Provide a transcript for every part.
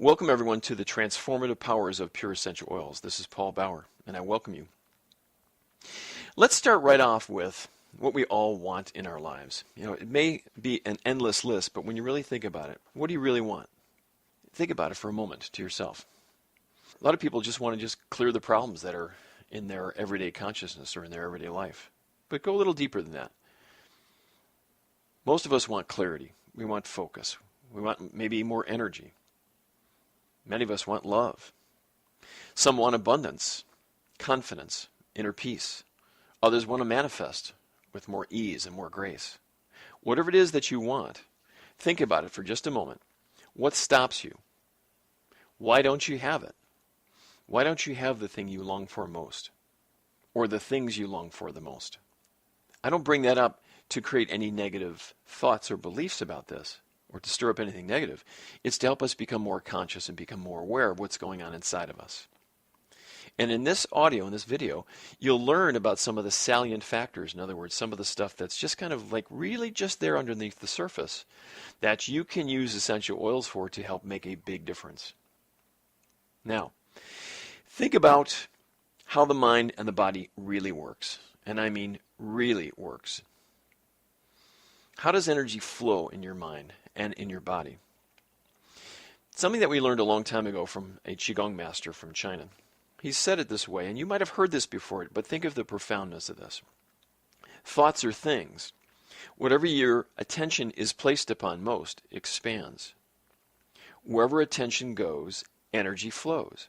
Welcome everyone to the Transformative Powers of Pure Essential Oils. This is Paul Bauer, and I welcome you. Let's start right off with what we all want in our lives. It may be an endless list, but when you really think about it, what do you really want? Think about it for a moment to yourself. A lot of people just want to just clear the problems that are in their everyday consciousness or in their everyday life. But go a little deeper than that. Most of us want clarity. We want focus. We want maybe more energy. Many of us want love. Some want abundance, confidence, inner peace. Others want to manifest with more ease and more grace. Whatever it is that you want, think about it for just a moment. What stops you? Why don't you have it? Why don't you have the thing you long for most? Or the things you long for the most? I don't bring that up to create any negative thoughts or beliefs about this, or to stir up anything negative. It's to help us become more conscious and become more aware of what's going on inside of us. And in this audio, in this video, you'll learn about some of the salient factors. In other words, some of the stuff that's just kind of like really just there underneath the surface that you can use essential oils for to help make a big difference. Now, think about how the mind and the body really works. And I mean really works. How does energy flow in your mind and in your body? Something that we learned a long time ago from a Qigong master from China. He said it this way, and you might have heard this before, but think of the profoundness of this. Thoughts are things. Whatever your attention is placed upon most expands. Wherever attention goes, energy flows.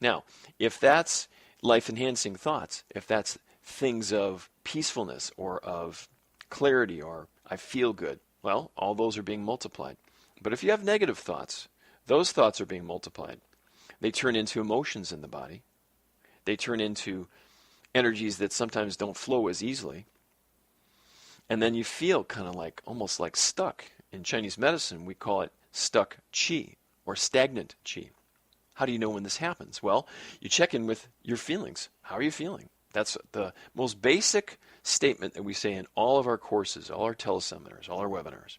Now, if that's life-enhancing thoughts, if that's things of peacefulness or of clarity or I feel good, well, all those are being multiplied. But if you have negative thoughts, those thoughts are being multiplied. They turn into emotions in the body. They turn into energies that sometimes don't flow as easily. And then you feel kind of like, almost like stuck. In Chinese medicine, we call it stuck chi or stagnant chi. How do you know when this happens? Well, you check in with your feelings. How are you feeling? That's the most basic statement that we say in all of our courses, all our teleseminars, all our webinars.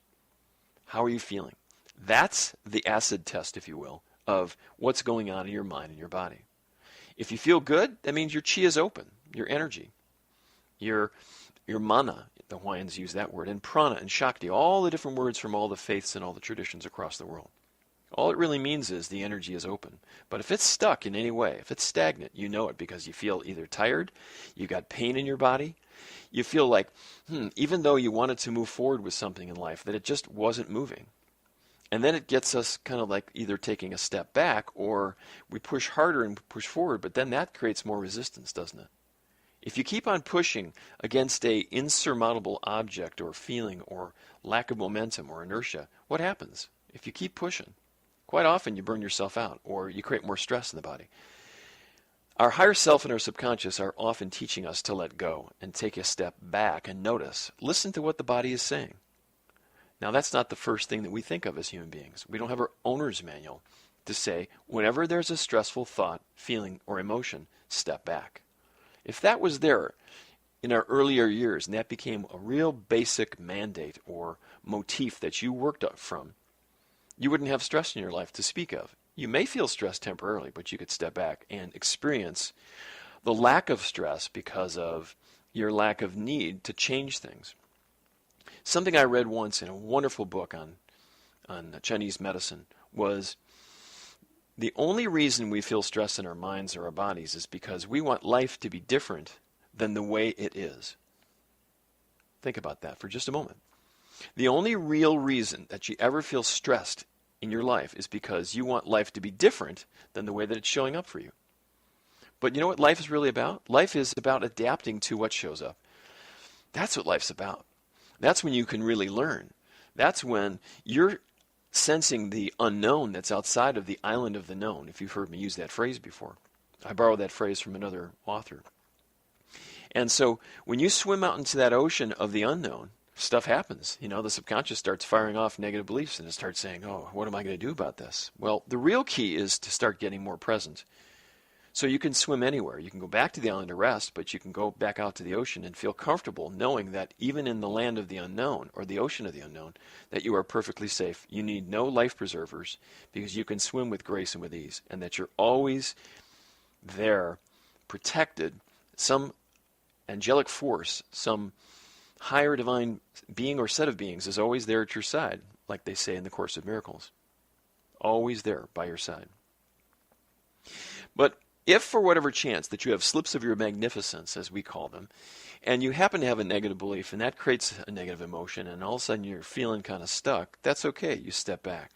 How are you feeling? That's the acid test, if you will, of what's going on in your mind and your body. If you feel good, that means your chi is open, your energy, your mana, the Hawaiians use that word, and prana and shakti, all the different words from all the faiths and all the traditions across the world. All it really means is the energy is open. But if it's stuck in any way, if it's stagnant, you know it because you feel either tired, you got pain in your body, you feel like, even though you wanted to move forward with something in life, that it just wasn't moving. And then it gets us kind of like either taking a step back or we push harder and push forward, but then that creates more resistance, doesn't it? If you keep on pushing against a insurmountable object or feeling or lack of momentum or inertia, what happens? If you keep pushing, quite often you burn yourself out or you create more stress in the body. Our higher self and our subconscious are often teaching us to let go and take a step back and notice. Listen to what the body is saying. Now, that's not the first thing that we think of as human beings. We don't have our owner's manual to say, whenever there's a stressful thought, feeling, or emotion, step back. If that was there in our earlier years and that became a real basic mandate or motif that you worked up from, you wouldn't have stress in your life to speak of. You may feel stressed temporarily, but you could step back and experience the lack of stress because of your lack of need to change things. Something I read once in a wonderful book on Chinese medicine was the only reason we feel stress in our minds or our bodies is because we want life to be different than the way it is. Think about that for just a moment. The only real reason that you ever feel stressed in your life is because you want life to be different than the way that it's showing up for you. But you know what life is really about? Life is about adapting to what shows up. That's what life's about. That's when you can really learn. That's when you're sensing the unknown that's outside of the island of the known, if you've heard me use that phrase before. I borrowed that phrase from another author. And so when you swim out into that ocean of the unknown, stuff happens. The subconscious starts firing off negative beliefs and it starts saying, oh, what am I going to do about this? Well, the real key is to start getting more present. So you can swim anywhere. You can go back to the island to rest, but you can go back out to the ocean and feel comfortable knowing that even in the land of the unknown, or the ocean of the unknown, that you are perfectly safe. You need no life preservers because you can swim with grace and with ease, and that you're always there, protected. Some angelic force, some higher divine being or set of beings is always there at your side, like they say in the Course of Miracles. Always there by your side. But if for whatever chance that you have slips of your magnificence, as we call them, and you happen to have a negative belief, and that creates a negative emotion, and all of a sudden you're feeling kind of stuck, that's okay. You step back.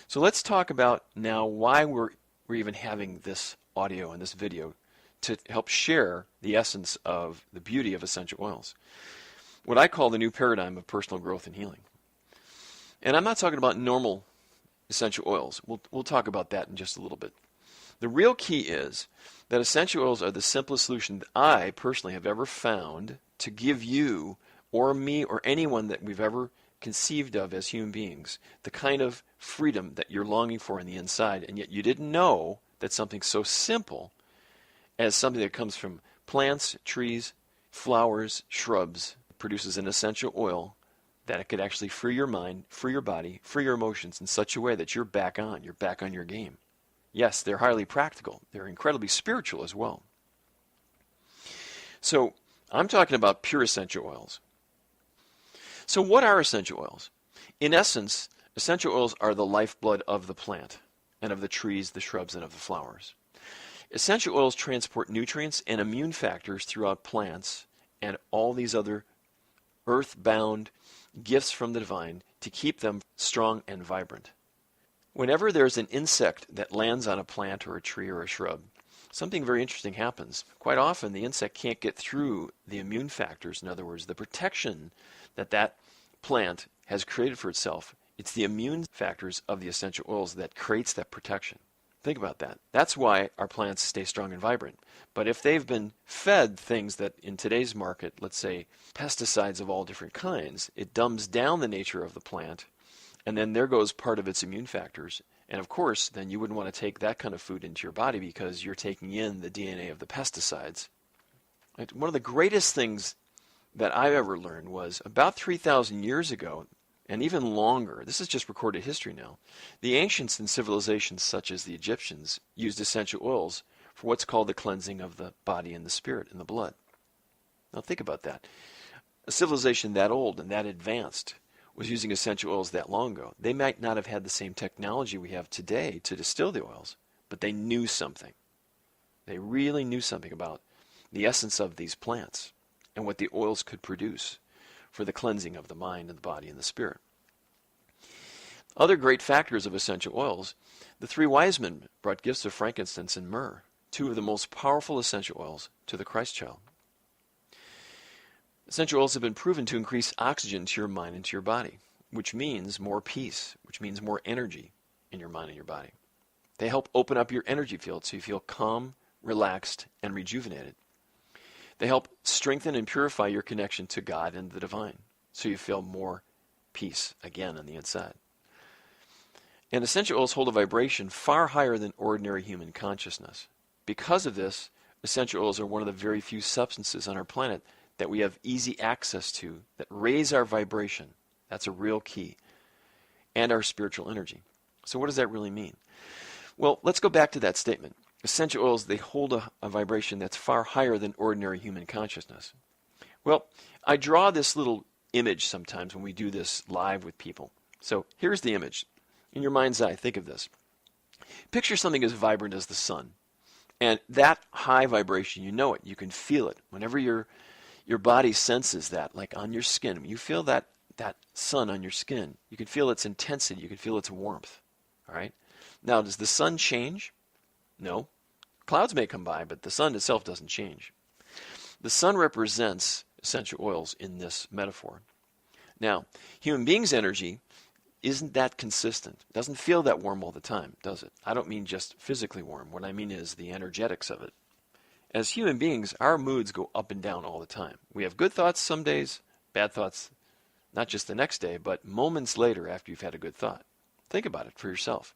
So let's talk about now why we're even having this audio and this video to help share the essence of the beauty of essential oils. What I call the new paradigm of personal growth and healing. And I'm not talking about normal essential oils. We'll talk about that in just a little bit. The real key is that essential oils are the simplest solution that I personally have ever found to give you or me or anyone that we've ever conceived of as human beings the kind of freedom that you're longing for on the inside, and yet you didn't know that something so simple as something that comes from plants, trees, flowers, shrubs produces an essential oil that it could actually free your mind, free your body, free your emotions in such a way that you're back on your game. Yes, they're highly practical. They're incredibly spiritual as well. So I'm talking about pure essential oils. So what are essential oils? In essence, essential oils are the lifeblood of the plant and of the trees, the shrubs, and of the flowers. Essential oils transport nutrients and immune factors throughout plants and all these other earth-bound gifts from the divine to keep them strong and vibrant. Whenever there's an insect that lands on a plant or a tree or a shrub, something very interesting happens. Quite often the insect can't get through the immune factors, in other words, the protection that that plant has created for itself. It's the immune factors of the essential oils that creates that protection. Think about that. That's why our plants stay strong and vibrant. But if they've been fed things that in today's market, let's say pesticides of all different kinds, it dumbs down the nature of the plant, and then there goes part of its immune factors. And of course, then you wouldn't want to take that kind of food into your body because you're taking in the DNA of the pesticides. Right? One of the greatest things that I've ever learned was about 3,000 years ago, and even longer, this is just recorded history now, the ancients and civilizations such as the Egyptians used essential oils for what's called the cleansing of the body and the spirit and the blood. Now think about that. A civilization that old and that advanced was using essential oils that long ago. They might not have had the same technology we have today to distill the oils, but they knew something. They really knew something about the essence of these plants and what the oils could produce for the cleansing of the mind and the body and the spirit. Other great factors of essential oils, the three wise men brought gifts of frankincense and myrrh, two of the most powerful essential oils to the Christ child. Essential oils have been proven to increase oxygen to your mind and to your body, which means more peace, which means more energy in your mind and your body. They help open up your energy field so you feel calm, relaxed, and rejuvenated. They help strengthen and purify your connection to God and the divine, so you feel more peace again on the inside. And essential oils hold a vibration far higher than ordinary human consciousness. Because of this, essential oils are one of the very few substances on our planet that we have easy access to that raise our vibration. That's a real key. And our spiritual energy. So what does that really mean? Well, let's go back to that statement. Essential oils, they hold a vibration that's far higher than ordinary human consciousness. Well, I draw this little image sometimes when we do this live with people. So here's the image. In your mind's eye, think of this. Picture something as vibrant as the sun. And that high vibration, you know it. You can feel it. Whenever your body senses that, like on your skin, you feel that sun on your skin. You can feel its intensity. You can feel its warmth. All right? Now, does the sun change? No. Clouds may come by, but the sun itself doesn't change. The sun represents essential oils in this metaphor. Now, human beings' energy isn't that consistent. It doesn't feel that warm all the time, does it? I don't mean just physically warm. What I mean is the energetics of it. As human beings, our moods go up and down all the time. We have good thoughts some days, bad thoughts not just the next day, but moments later after you've had a good thought. Think about it for yourself.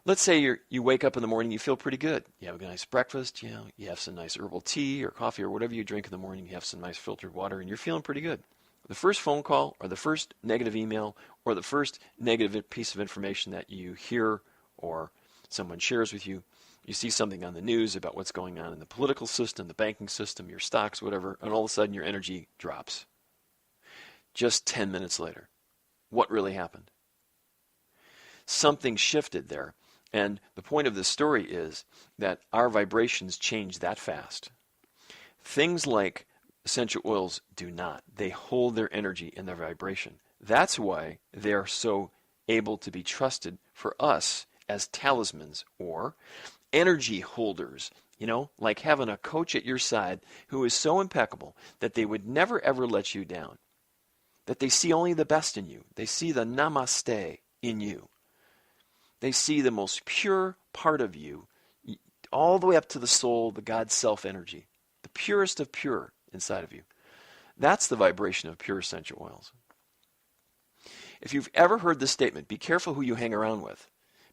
Let's say you wake up in the morning, you feel pretty good. You have a nice breakfast, you have some nice herbal tea or coffee or whatever you drink in the morning, you have some nice filtered water, and you're feeling pretty good. The first phone call or the first negative email or the first negative piece of information that you hear or someone shares with you, you see something on the news about what's going on in the political system, the banking system, your stocks, whatever, and all of a sudden your energy drops. Just 10 minutes later, what really happened? Something shifted there. And the point of this story is that our vibrations change that fast. Things like essential oils do not. They hold their energy in their vibration. That's why they are so able to be trusted for us as talismans or energy holders. Like having a coach at your side who is so impeccable that they would never ever let you down. That they see only the best in you. They see the namaste in you. They see the most pure part of you, all the way up to the soul, the God self energy, the purest of pure inside of you. That's the vibration of pure essential oils. If you've ever heard this statement, be careful who you hang around with,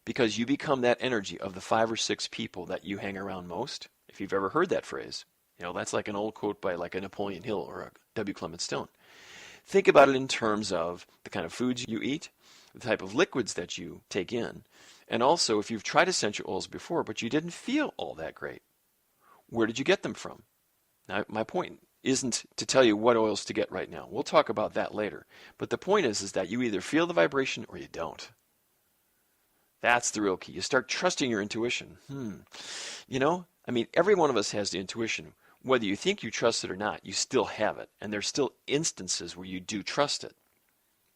because you become that energy of the 5 or 6 people that you hang around most. If you've ever heard that phrase, that's like an old quote by like a Napoleon Hill or a W. Clement Stone. Think about it in terms of the kind of foods you eat, the type of liquids that you take in, and also if you've tried essential oils before but you didn't feel all that great, where did you get them from? Now, my point isn't to tell you what oils to get right now. We'll talk about that later. But the point is that you either feel the vibration or you don't. That's the real key. You start trusting your intuition. Every one of us has the intuition. Whether you think you trust it or not, you still have it. And there's still instances where you do trust it.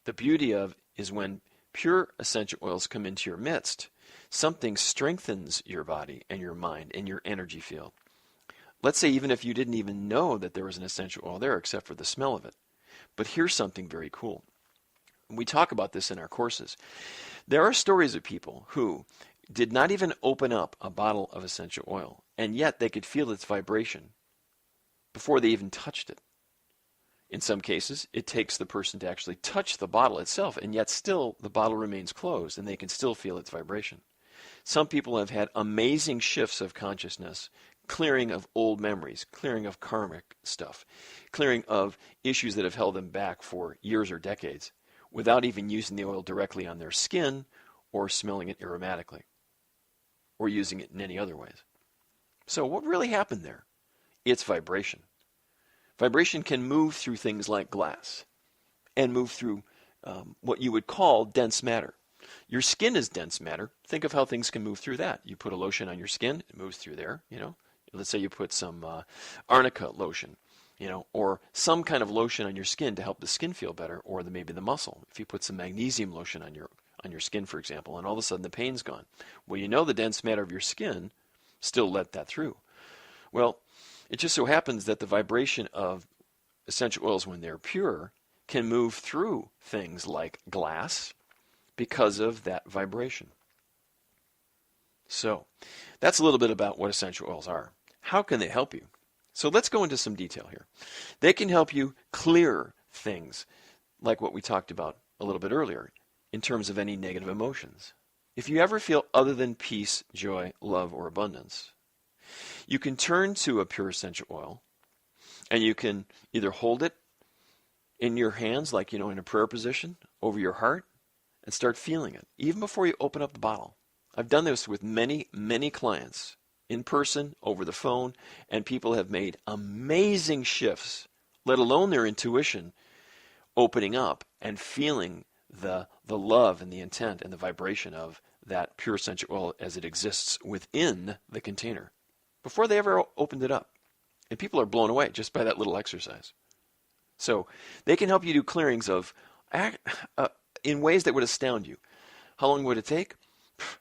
The beauty of is when pure essential oils come into your midst, something strengthens your body and your mind and your energy field. Let's say even if you didn't even know that there was an essential oil there except for the smell of it. But here's something very cool. We talk about this in our courses. There are stories of people who did not even open up a bottle of essential oil, and yet they could feel its vibration before they even touched it. In some cases, it takes the person to actually touch the bottle itself, and yet still the bottle remains closed, and they can still feel its vibration. Some people have had amazing shifts of consciousness, clearing of old memories, clearing of karmic stuff, clearing of issues that have held them back for years or decades, without even using the oil directly on their skin or smelling it aromatically or using it in any other ways. So what really happened there? It's vibration. Vibration can move through things like glass and move through what you would call dense matter. Your skin is dense matter. Think of how things can move through that. You put a lotion on your skin, it moves through there. Let's say you put some arnica lotion, or some kind of lotion on your skin to help the skin feel better, or maybe the muscle. If you put some magnesium lotion on your skin, for example, and all of a sudden the pain's gone. Well, the dense matter of your skin still let that through. Well, it just so happens that the vibration of essential oils, when they're pure, can move through things like glass because of that vibration. So, that's a little bit about what essential oils are. How can they help you? So let's go into some detail here. They can help you clear things like what we talked about a little bit earlier in terms of any negative emotions. If you ever feel other than peace, joy, love, or abundance, you can turn to a pure essential oil and you can either hold it in your hands like, in a prayer position over your heart and start feeling it even before you open up the bottle. I've done this with many, many clients in person, over the phone, and people have made amazing shifts, let alone their intuition opening up and feeling the love and the intent and the vibration of that pure essential oil as it exists within the container before they ever opened it up. And people are blown away just by that little exercise. So they can help you do clearings of in ways that would astound you. How long would it take?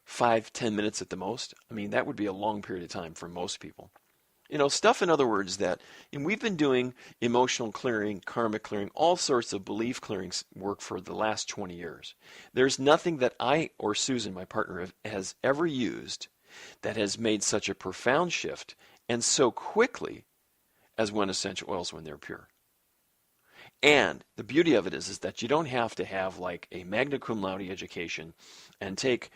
5-10 minutes at the most. That would be a long period of time for most people. Stuff, in other words, that we've been doing emotional clearing, karmic clearing, all sorts of belief clearings work for the last 20 years. There's nothing that I or Susan, my partner, has ever used that has made such a profound shift and so quickly as when essential oils when they're pure. And the beauty of it is that you don't have to have like a magna cum laude education and take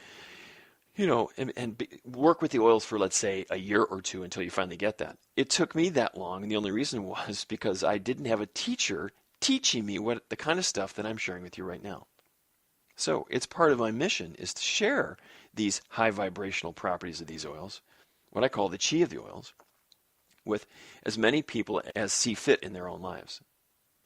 work with the oils for, let's say, a year or two until you finally get that. It took me that long, and the only reason was because I didn't have a teacher teaching me what the kind of stuff that I'm sharing with you right now. So it's part of my mission is to share these high vibrational properties of these oils, what I call the chi of the oils, with as many people as see fit in their own lives.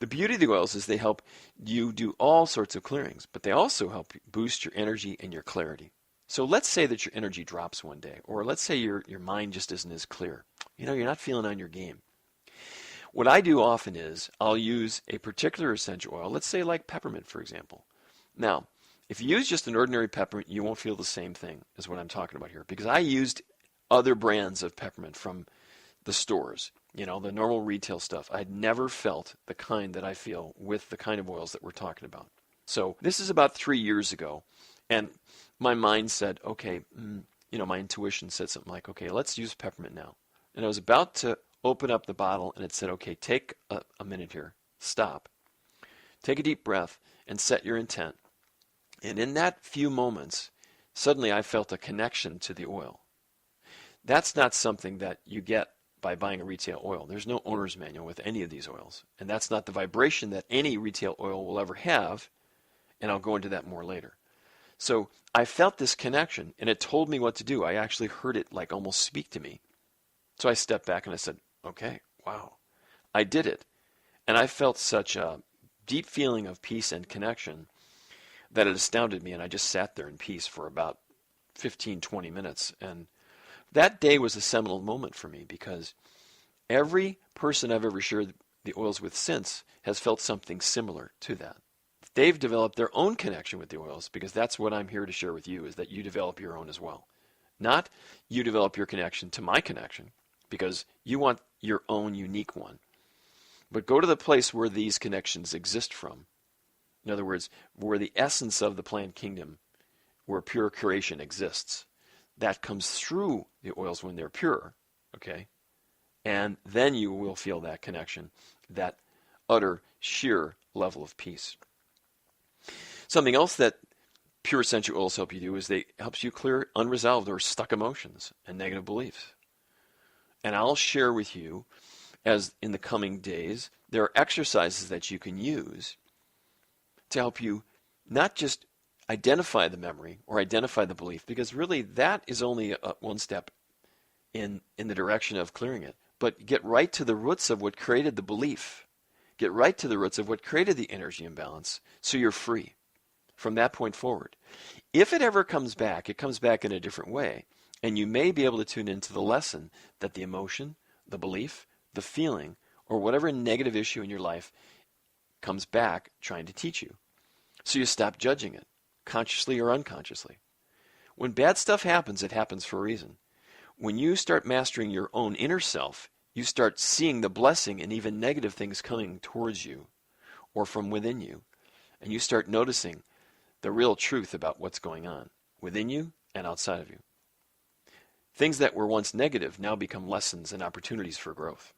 The beauty of the oils is they help you do all sorts of clearings, but they also help boost your energy and your clarity. So let's say that your energy drops one day, or let's say your mind just isn't as clear. You're not feeling on your game. What I do often is I'll use a particular essential oil, let's say like peppermint, for example. Now, if you use just an ordinary peppermint, you won't feel the same thing as what I'm talking about here, because I used other brands of peppermint from the stores, the normal retail stuff. I'd never felt the kind that I feel with the kind of oils that we're talking about. So this is about 3 years ago, and my mind said, okay, my intuition said something like, okay, let's use peppermint now. And I was about to open up the bottle, and it said, okay, take a minute here, stop, take a deep breath, and set your intent. And in that few moments, suddenly I felt a connection to the oil. That's not something that you get by buying a retail oil. There's no owner's manual with any of these oils. And that's not the vibration that any retail oil will ever have. And I'll go into that more later. So I felt this connection, and it told me what to do. I actually heard it like almost speak to me. So I stepped back and I said, okay, wow, I did it. And I felt such a deep feeling of peace and connection that it astounded me. And I just sat there in peace for about 15, 20 minutes. And that day was a seminal moment for me, because every person I've ever shared the oils with since has felt something similar to that. They've developed their own connection with the oils, because that's what I'm here to share with you, is that you develop your own as well. Not you develop your connection to my connection, because you want your own unique one. But go to the place where these connections exist from. In other words, where the essence of the plant kingdom, where pure creation exists. That comes through the oils when they're pure, okay? And then you will feel that connection, that utter, sheer level of peace. Something else that pure essential oils help you do is they helps you clear unresolved or stuck emotions and negative beliefs. And I'll share with you, as in the coming days, there are exercises that you can use to help you not just identify the memory or identify the belief, because really that is only one step in the direction of clearing it. But get right to the roots of what created the belief. Get right to the roots of what created the energy imbalance, so you're free from that point forward. If it ever comes back, it comes back in a different way. And you may be able to tune into the lesson that the emotion, the belief, the feeling, or whatever negative issue in your life comes back trying to teach you. So you stop judging it, consciously or unconsciously. When bad stuff happens, it happens for a reason. When you start mastering your own inner self, you start seeing the blessing and even negative things coming towards you or from within you. And you start noticing the real truth about what's going on within you and outside of you. Things that were once negative now become lessons and opportunities for growth.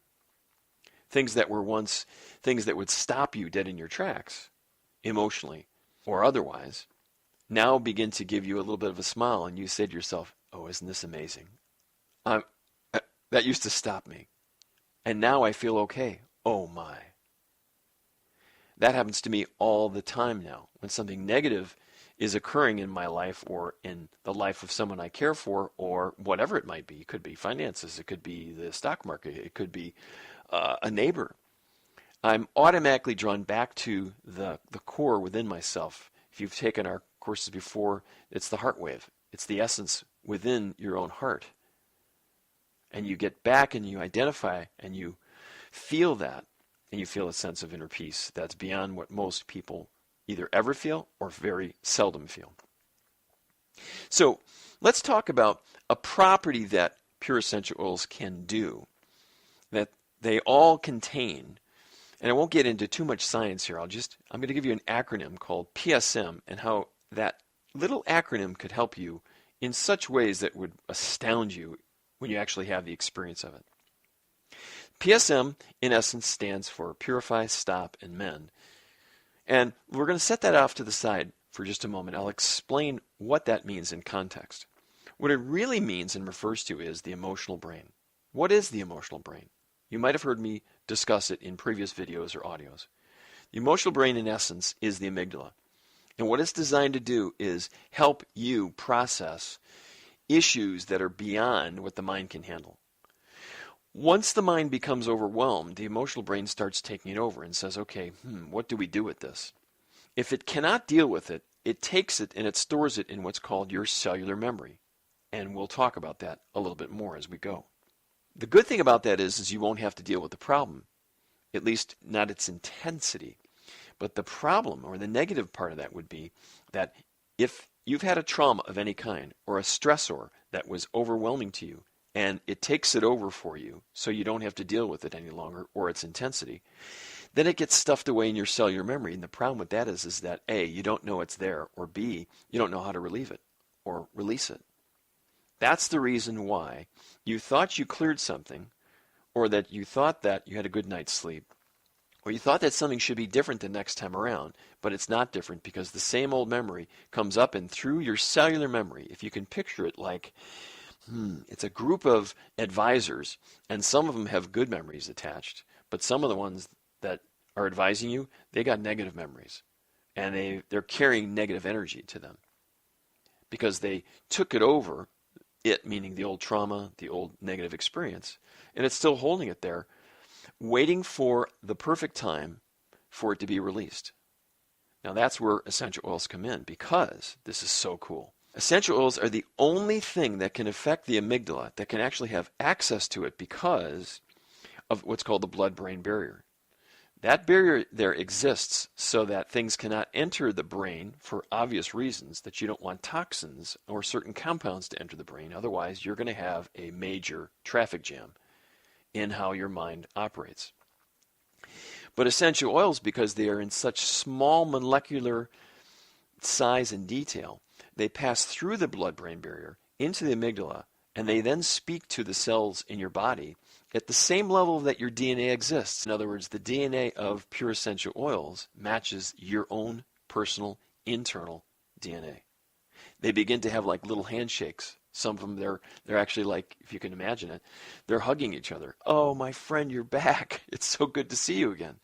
Things that were once things that would stop you dead in your tracks, emotionally or otherwise, now begin to give you a little bit of a smile, and you say to yourself, oh, isn't this amazing? That used to stop me. And now I feel okay. Oh my. That happens to me all the time now. When something negative is occurring in my life or in the life of someone I care for, or whatever it might be. It could be finances. It could be the stock market. It could be a neighbor. I'm automatically drawn back to the core within myself. If you've taken our courses before, it's the heart wave. It's the essence within your own heart. And you get back and you identify and you feel that, and you feel a sense of inner peace that's beyond what most people either ever feel or very seldom feel. So let's talk about a property that pure essential oils can do, that they all contain. And I won't get into too much science here. I'm going to give you an acronym called PSM, and how that little acronym could help you in such ways that would astound you when you actually have the experience of it. PSM, in essence, stands for Purify, Stop, and Mend. And we're going to set that off to the side for just a moment. I'll explain what that means in context. What it really means and refers to is the emotional brain. What is the emotional brain? You might have heard me discuss it in previous videos or audios. The emotional brain, in essence, is the amygdala. And what it's designed to do is help you process issues that are beyond what the mind can handle. Once the mind becomes overwhelmed, the emotional brain starts taking it over and says, okay, what do we do with this? If it cannot deal with it, it takes it and it stores it in what's called your cellular memory. And we'll talk about that a little bit more as we go. The good thing about that is you won't have to deal with the problem, at least not its intensity. But the problem or the negative part of that would be that if you've had a trauma of any kind or a stressor that was overwhelming to you and it takes it over for you so you don't have to deal with it any longer or its intensity, then it gets stuffed away in your cellular memory. And the problem with that is that A, you don't know it's there, or B, you don't know how to relieve it or release it. That's the reason why you thought you cleared something, or that you thought that you had a good night's sleep, or you thought that something should be different the next time around, but it's not different because the same old memory comes up and through your cellular memory, if you can picture it like, it's a group of advisors, and some of them have good memories attached, but some of the ones that are advising you, they got negative memories, and they're carrying negative energy to them because they took it over, it meaning the old trauma, the old negative experience, and it's still holding it there, waiting for the perfect time for it to be released. Now that's where essential oils come in, because this is so cool. Essential oils are the only thing that can affect the amygdala, that can actually have access to it because of what's called the blood-brain barrier. That barrier there exists so that things cannot enter the brain for obvious reasons, that you don't want toxins or certain compounds to enter the brain. Otherwise, you're going to have a major traffic jam in how your mind operates. But essential oils, because they are in such small molecular size and detail, they pass through the blood-brain barrier into the amygdala, and they then speak to the cells in your body at the same level that your DNA exists. In other words, the DNA of pure essential oils matches your own personal internal DNA. They begin to have like little handshakes. Some of them, they're actually like, if you can imagine it, they're hugging each other. Oh, my friend, you're back. It's so good to see you again.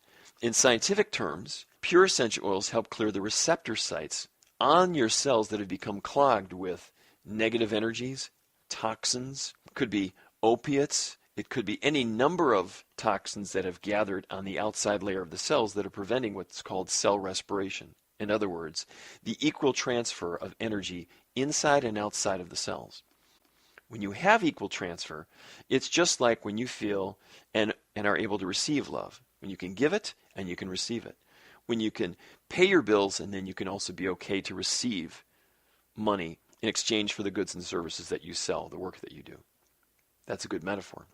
In scientific terms, pure essential oils help clear the receptor sites on your cells that have become clogged with negative energies, toxins, could be opiates, it could be any number of toxins that have gathered on the outside layer of the cells that are preventing what's called cell respiration. In other words, the equal transfer of energy inside and outside of the cells. When you have equal transfer, it's just like when you feel and are able to receive love. When you can give it and you can receive it. When you can pay your bills and then you can also be okay to receive money in exchange for the goods and services that you sell, the work that you do. That's a good metaphor.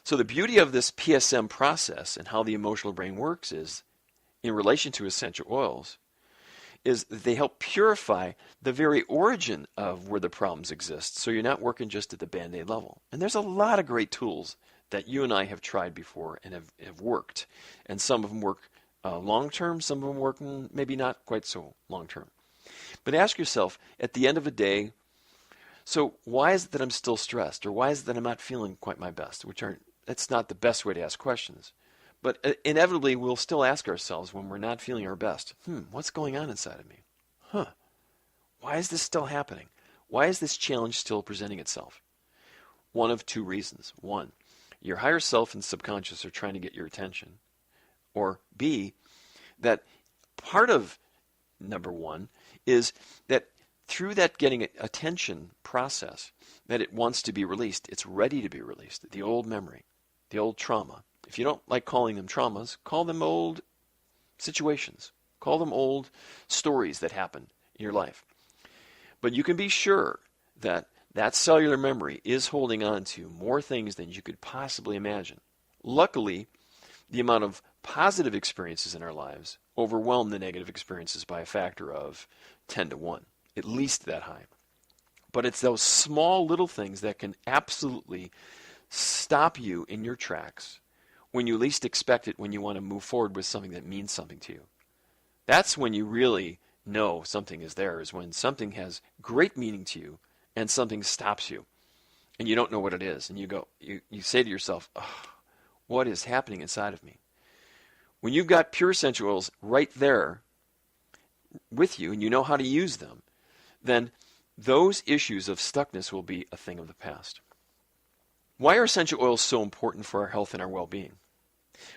So the beauty of this PSM process and how the emotional brain works is, in relation to essential oils, is that they help purify the very origin of where the problems exist, so you're not working just at the Band-Aid level. And there's a lot of great tools that you and I have tried before and have worked. And some of them work long-term, some of them work maybe not quite so long-term. But ask yourself, at the end of a day, so why is it that I'm still stressed? Or why is it that I'm not feeling quite my best? That's not the best way to ask questions. But inevitably, we'll still ask ourselves when we're not feeling our best, what's going on inside of me? Why is this still happening? Why is this challenge still presenting itself? One of two reasons. One, your higher self and subconscious are trying to get your attention. Or B, that part of number one is that through that getting attention process, that it wants to be released. It's ready to be released. The old memory, the old trauma. If you don't like calling them traumas, call them old situations. Call them old stories that happened in your life. But you can be sure that that cellular memory is holding on to more things than you could possibly imagine. Luckily, the amount of positive experiences in our lives overwhelm the negative experiences by a factor of 10 to 1, at least that high. But it's those small little things that can absolutely stop you in your tracks when you least expect it, when you want to move forward with something that means something to you. That's when you really know something is there, is when something has great meaning to you and something stops you and you don't know what it is, and you say to yourself, oh, what is happening inside of me? When you've got pure essential oils right there with you and you know how to use them, then those issues of stuckness will be a thing of the past. Why are essential oils so important for our health and our well-being?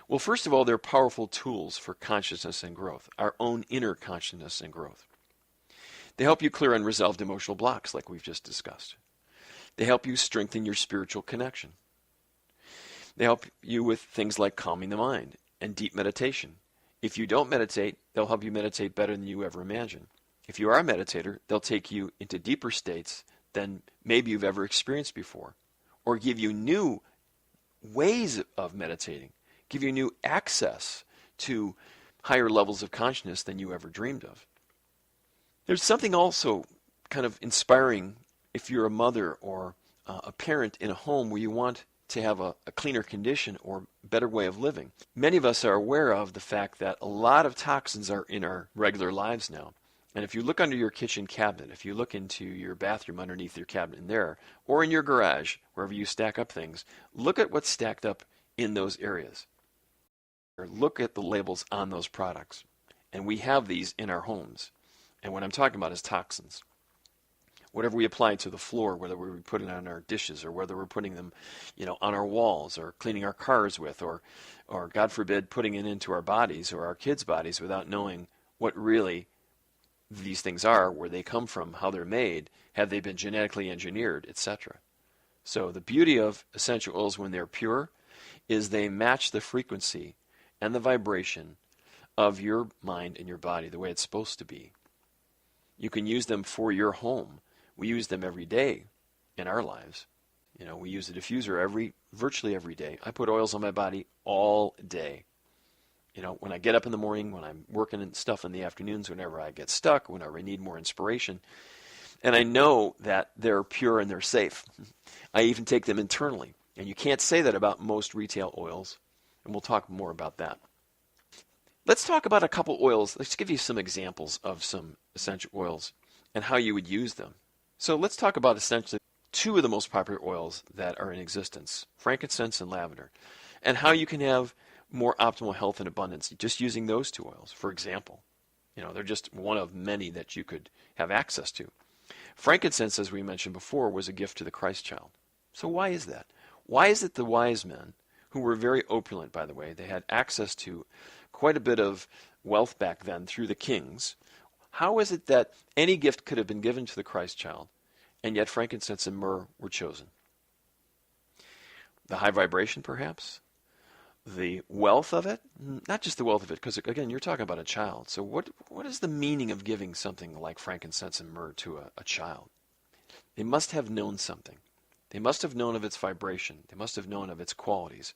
Well, first of all, they're powerful tools for consciousness and growth, our own inner consciousness and growth. They help you clear unresolved emotional blocks like we've just discussed. They help you strengthen your spiritual connection. They help you with things like calming the mind and deep meditation. If you don't meditate, they'll help you meditate better than you ever imagined. If you are a meditator, they'll take you into deeper states than maybe you've ever experienced before, or give you new ways of meditating, give you new access to higher levels of consciousness than you ever dreamed of. There's something also kind of inspiring if you're a mother or a parent in a home where you want to have a cleaner condition or better way of living. Many of us are aware of the fact that a lot of toxins are in our regular lives now. And if you look under your kitchen cabinet, if you look into your bathroom underneath your cabinet in there, or in your garage, wherever you stack up things, look at what's stacked up in those areas. Or look at the labels on those products. And we have these in our homes. And what I'm talking about is toxins. Whatever we apply to the floor, whether we put it on our dishes or whether we're putting them, on our walls or cleaning our cars with, or God forbid, putting it into our bodies or our kids' bodies without knowing what really these things are, where they come from, how they're made, have they been genetically engineered, etc. So the beauty of essential oils when they're pure is they match the frequency and the vibration of your mind and your body the way it's supposed to be. You can use them for your home. We use them every day in our lives. We use a diffuser virtually every day. I put oils on my body all day. When I get up in the morning, when I'm working and stuff in the afternoons, whenever I get stuck, whenever I need more inspiration. And I know that they're pure and they're safe. I even take them internally. And you can't say that about most retail oils. And we'll talk more about that. Let's talk about a couple oils. Let's give you some examples of some essential oils and how you would use them. So let's talk about essentially two of the most popular oils that are in existence, frankincense and lavender, and how you can have more optimal health and abundance just using those two oils, for example. They're just one of many that you could have access to. Frankincense, as we mentioned before, was a gift to the Christ child. So why is that? Why is it the wise men, who were very opulent, by the way, they had access to quite a bit of wealth back then through the kings, how is it that any gift could have been given to the Christ child, and yet frankincense and myrrh were chosen? The high vibration, perhaps? The wealth of it? Not just the wealth of it, because again, you're talking about a child. So what is the meaning of giving something like frankincense and myrrh to a child? They must have known something. They must have known of its vibration. They must have known of its qualities.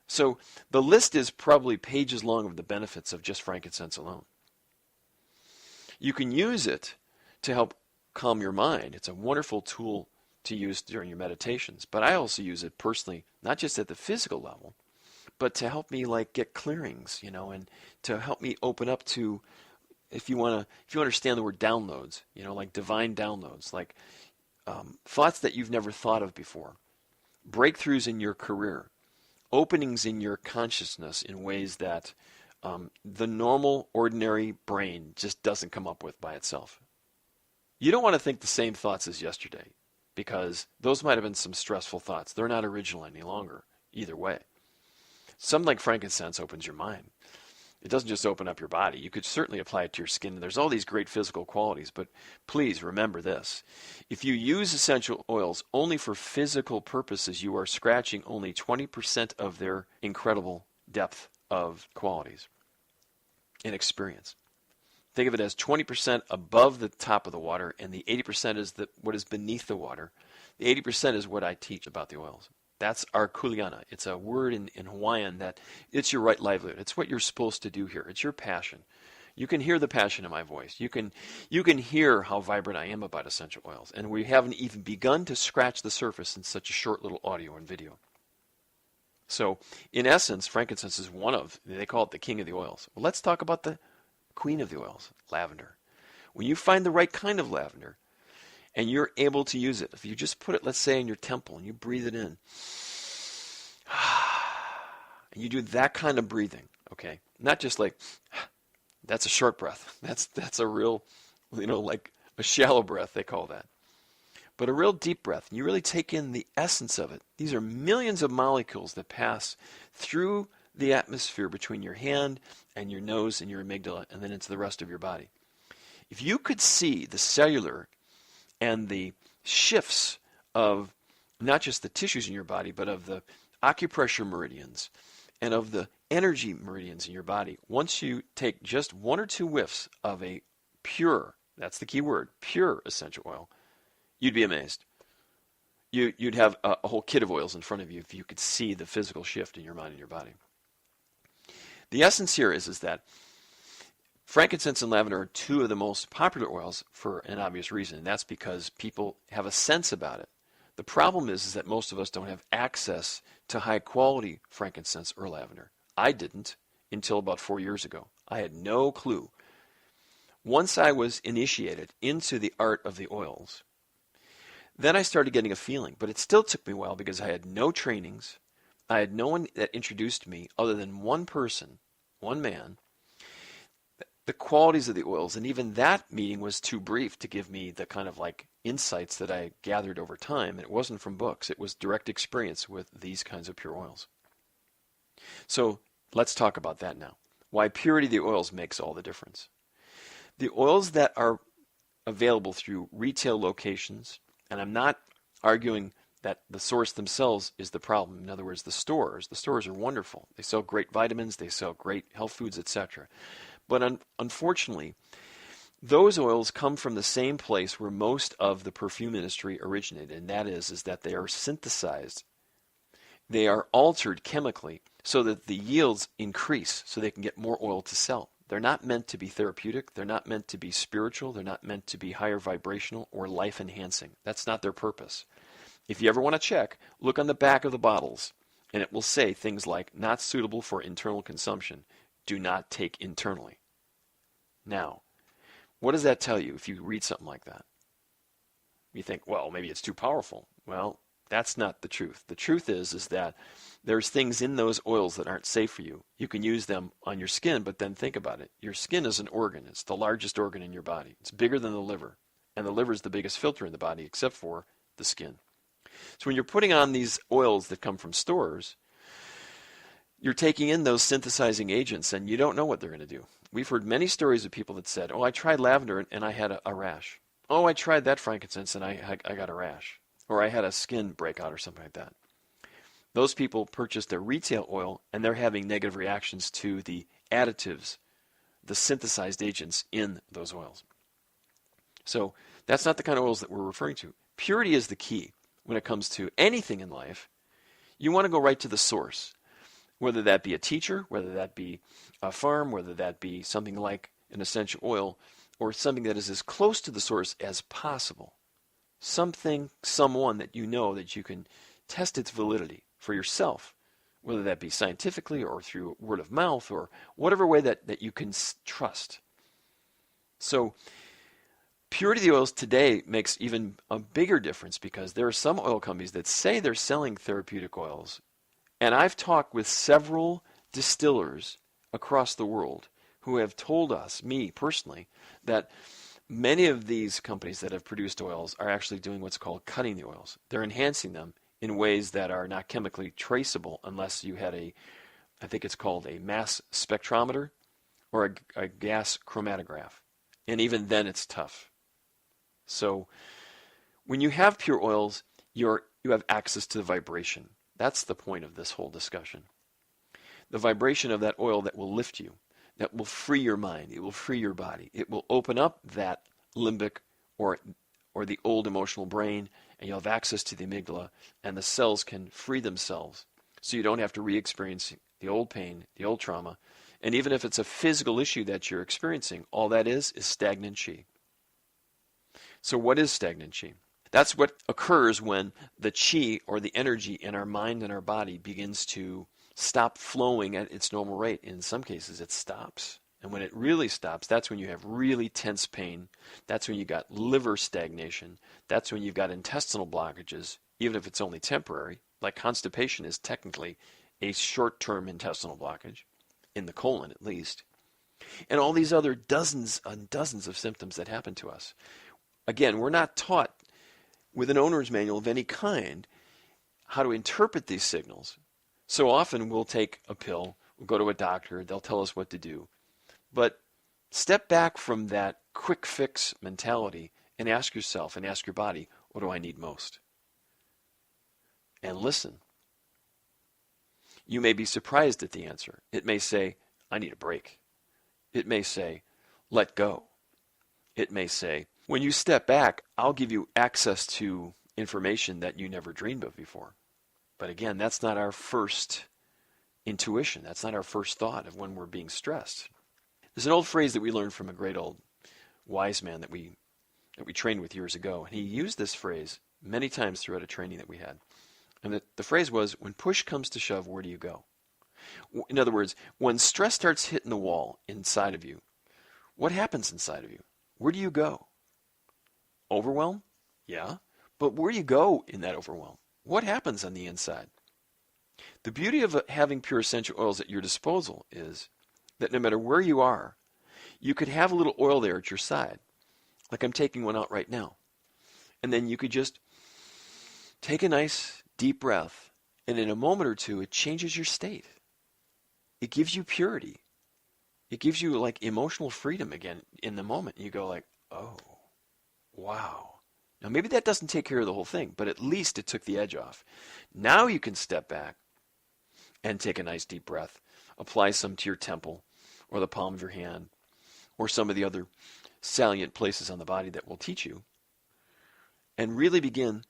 So the list is probably pages long of the benefits of just frankincense alone. You can use it to help calm your mind. It's a wonderful tool to use during your meditations. But I also use it personally, not just at the physical level, but to help me get clearings, and to help me open up to, if you understand the word downloads, like divine downloads, like thoughts that you've never thought of before, breakthroughs in your career, openings in your consciousness in ways that the normal, ordinary brain just doesn't come up with by itself. You don't want to think the same thoughts as yesterday, because those might have been some stressful thoughts. They're not original any longer, either way. Something like frankincense opens your mind. It doesn't just open up your body. You could certainly apply it to your skin. There's all these great physical qualities, but please remember this. If you use essential oils only for physical purposes, you are scratching only 20% of their incredible depth of qualities and experience. Think of it as 20% above the top of the water, and the 80% is what is beneath the water. The 80% is what I teach about the oils. That's our kuleana. It's a word in Hawaiian that it's your right livelihood. It's what you're supposed to do here. It's your passion. You can hear the passion in my voice. You can hear how vibrant I am about essential oils. And we haven't even begun to scratch the surface in such a short little audio and video. So, in essence, frankincense is they call it the king of the oils. Well, let's talk about the queen of the oils, lavender. When you find the right kind of lavender, and you're able to use it, if you just put it, let's say, in your temple and you breathe it in, and you do that kind of breathing, okay? Not just like, that's a short breath. That's a real, like a shallow breath, they call that. But a real deep breath. You really take in the essence of it. These are millions of molecules that pass through the atmosphere between your hand and your nose and your amygdala and then into the rest of your body. If you could see the cellular and the shifts of not just the tissues in your body, but of the acupressure meridians and of the energy meridians in your body, once you take just one or two whiffs of a pure, that's the key word, pure essential oil, you'd be amazed. You'd have a whole kit of oils in front of you if you could see the physical shift in your mind and your body. The essence here is that frankincense and lavender are two of the most popular oils for an obvious reason, and that's because people have a sense about it. The problem is that most of us don't have access to high quality frankincense or lavender. I didn't until about 4 years ago. I had no clue. Once I was initiated into the art of the oils, then I started getting a feeling, but it still took me a while because I had no trainings. I had no one that introduced me other than one person, one man, the qualities of the oils. And even that meeting was too brief to give me the kind of like insights that I gathered over time. It wasn't from books. It was direct experience with these kinds of pure oils. So let's talk about that now. Why purity of the oils makes all the difference. The oils that are available through retail locations, and I'm not arguing that the source themselves is the problem. In other words, the stores are wonderful. They sell great vitamins, they sell great health foods, etc. But unfortunately, those oils come from the same place where most of the perfume industry originated, and that is that they are synthesized. They are altered chemically so that the yields increase so they can get more oil to sell. They're not meant to be therapeutic. They're not meant to be spiritual. They're not meant to be higher vibrational or life enhancing. That's not their purpose. If you ever want to check, look on the back of the bottles, and it will say things like, not suitable for internal consumption. Do not take internally. Now, what does that tell you if you read something like that? You think, well, maybe it's too powerful. Well, that's not the truth. The truth is that there's things in those oils that aren't safe for you. You can use them on your skin, but then think about it. Your skin is an organ. It's the largest organ in your body. It's bigger than the liver, and the liver is the biggest filter in the body except for the skin. So when you're putting on these oils that come from stores, you're taking in those synthesizing agents, and you don't know what they're going to do. We've heard many stories of people that said, oh, I tried lavender and I had a rash. Oh, I tried that frankincense and I got a rash. Or I had a skin breakout or something like that. Those people purchased their retail oil and they're having negative reactions to the additives, the synthesized agents in those oils. So that's not the kind of oils that we're referring to. Purity is the key when it comes to anything in life. You want to go right to the source, whether that be a teacher, whether that be a farm, whether that be something like an essential oil, or something that is as close to the source as possible. Something, someone that you know that you can test its validity for yourself, whether that be scientifically or through word of mouth or whatever way that you can trust. So purity of the oils today makes even a bigger difference because there are some oil companies that say they're selling therapeutic oils. And I've talked with several distillers across the world who have told us, me personally, that many of these companies that have produced oils are actually doing what's called cutting the oils. They're enhancing them in ways that are not chemically traceable unless you had I think it's called a mass spectrometer or a gas chromatograph. And even then it's tough. So when you have pure oils, you have access to the vibration. That's the point of this whole discussion. The vibration of that oil that will lift you, that will free your mind, it will free your body. It will open up that limbic or the old emotional brain, and you'll have access to the amygdala, and the cells can free themselves so you don't have to re-experience the old pain, the old trauma. And even if it's a physical issue that you're experiencing, all that is stagnant chi. So what is stagnant chi? That's what occurs when the chi or the energy in our mind and our body begins to stop flowing at its normal rate. In some cases, it stops. And when it really stops, that's when you have really tense pain. That's when you got liver stagnation. That's when you've got intestinal blockages, even if it's only temporary. Like constipation is technically a short-term intestinal blockage, in the colon at least. And all these other dozens and dozens of symptoms that happen to us. Again, we're not taught with an owner's manual of any kind how to interpret these signals. So often we'll take a pill, we'll go to a doctor, they'll tell us what to do. But step back from that quick fix mentality and ask yourself and ask your body, what do I need most? And listen. You may be surprised at the answer. It may say, I need a break. It may say, let go. It may say, when you step back, I'll give you access to information that you never dreamed of before. But again, that's not our first intuition. That's not our first thought of when we're being stressed. There's an old phrase that we learned from a great old wise man that we trained with years ago. And he used this phrase many times throughout a training that we had. And the phrase was, when push comes to shove, where do you go? In other words, when stress starts hitting the wall inside of you, what happens inside of you? Where do you go? Overwhelm? Yeah. But where do you go in that overwhelm? What happens on the inside? The beauty of having pure essential oils at your disposal is that no matter where you are, you could have a little oil there at your side. Like I'm taking one out right now. And then you could just take a nice deep breath, and in a moment or two, it changes your state. It gives you purity. It gives you like emotional freedom again in the moment. You go like, oh, wow. Now maybe that doesn't take care of the whole thing, but at least it took the edge off. Now you can step back and take a nice deep breath. Apply some to your temple or the palm of your hand or some of the other salient places on the body that will teach you. And really begin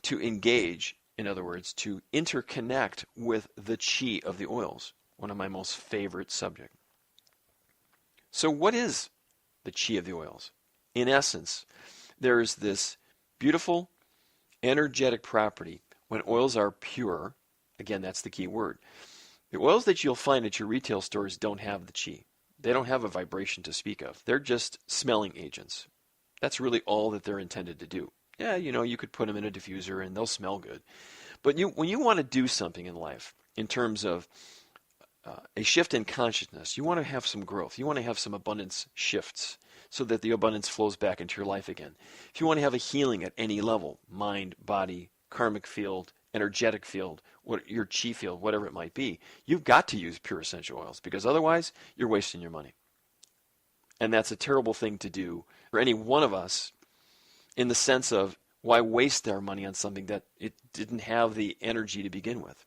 to engage, in other words, to interconnect with the chi of the oils, one of my most favorite subjects. So what is the chi of the oils? In essence, there's this beautiful energetic property when oils are pure. Again, that's the key word. The oils that you'll find at your retail stores don't have the chi. They don't have a vibration to speak of. They're just smelling agents. That's really all that they're intended to do. Yeah, you could put them in a diffuser and they'll smell good. But when you want to do something in life in terms of a shift in consciousness, you want to have some growth. You want to have some abundance shifts so that the abundance flows back into your life again. If you want to have a healing at any level, mind, body, karmic field, energetic field, your chi field, whatever it might be, you've got to use pure essential oils because otherwise you're wasting your money. And that's a terrible thing to do for any one of us in the sense of why waste our money on something that it didn't have the energy to begin with.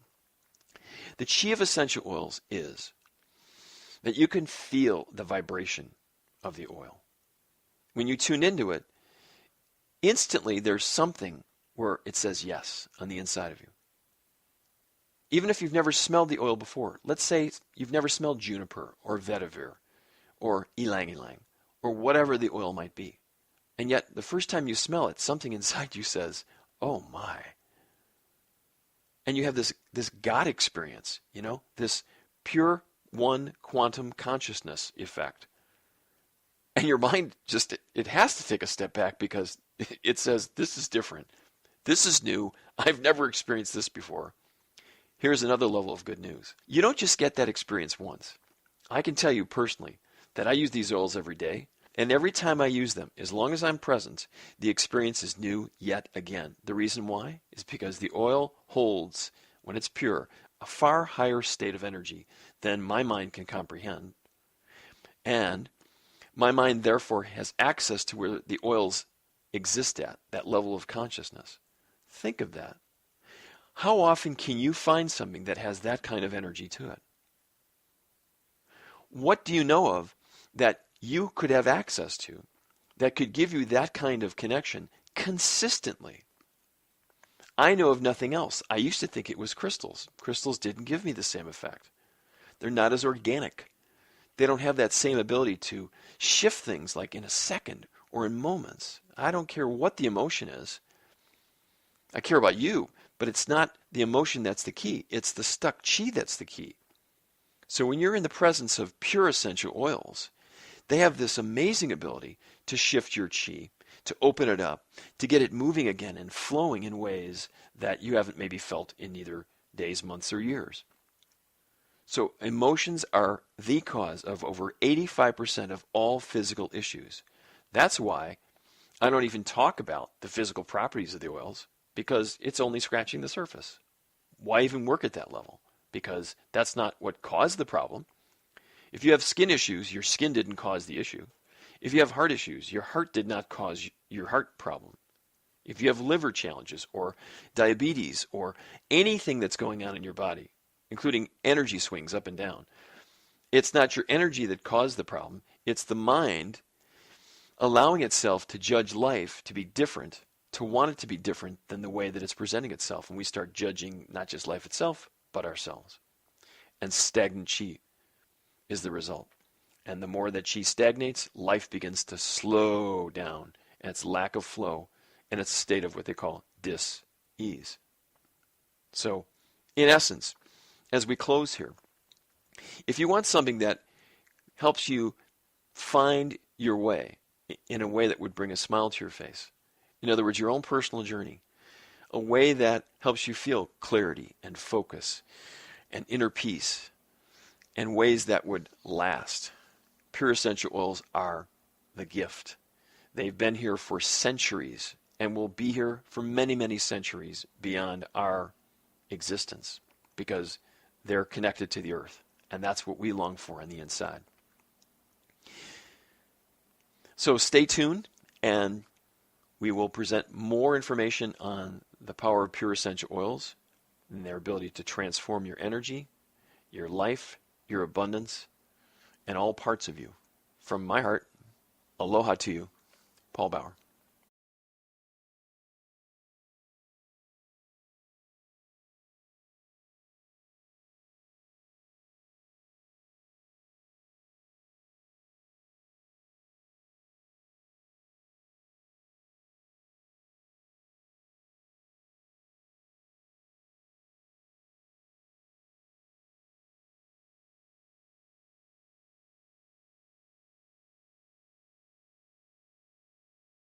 The chi of essential oils is that you can feel the vibration of the oil. When you tune into it, instantly there's something where it says yes on the inside of you. Even if you've never smelled the oil before, let's say you've never smelled juniper or vetiver or ylang ylang or whatever the oil might be. And yet the first time you smell it, something inside you says, oh my. And you have this God experience, this pure one quantum consciousness effect. And your mind it has to take a step back because it says, this is different. This is new. I've never experienced this before. Here's another level of good news. You don't just get that experience once. I can tell you personally that I use these oils every day. And every time I use them, as long as I'm present, the experience is new yet again. The reason why is because the oil holds, when it's pure, a far higher state of energy than my mind can comprehend. And my mind, therefore, has access to where the oils exist at, that level of consciousness. Think of that. How often can you find something that has that kind of energy to it? What do you know of that you could have access to that could give you that kind of connection consistently? I know of nothing else. I used to think it was crystals. Crystals didn't give me the same effect. They're not as organic. They don't have that same ability to shift things like in a second or in moments. I don't care what the emotion is. I care about you, but it's not the emotion that's the key. It's the stuck chi that's the key. So when you're in the presence of pure essential oils, they have this amazing ability to shift your chi, to open it up, to get it moving again and flowing in ways that you haven't maybe felt in either days, months, or years. So emotions are the cause of over 85% of all physical issues. That's why I don't even talk about the physical properties of the oils, because it's only scratching the surface. Why even work at that level? Because that's not what caused the problem. If you have skin issues, your skin didn't cause the issue. If you have heart issues, your heart did not cause your heart problem. If you have liver challenges or diabetes or anything that's going on in your body, including energy swings up and down, it's not your energy that caused the problem. It's the mind allowing itself to judge life to be different, to want it to be different than the way that it's presenting itself. And we start judging not just life itself, but ourselves. And stagnant chi is the result. And the more that chi stagnates, life begins to slow down. And it's lack of flow. And it's a state of what they call dis-ease. So, in essence, as we close here, if you want something that helps you find your way in a way that would bring a smile to your face, in other words, your own personal journey, a way that helps you feel clarity and focus and inner peace, and ways that would last, pure essential oils are the gift. They've been here for centuries and will be here for many, many centuries beyond our existence, because they're connected to the earth, and that's what we long for on the inside. So stay tuned, and we will present more information on the power of pure essential oils and their ability to transform your energy, your life, your abundance, and all parts of you. From my heart, aloha to you, Paul Bauer.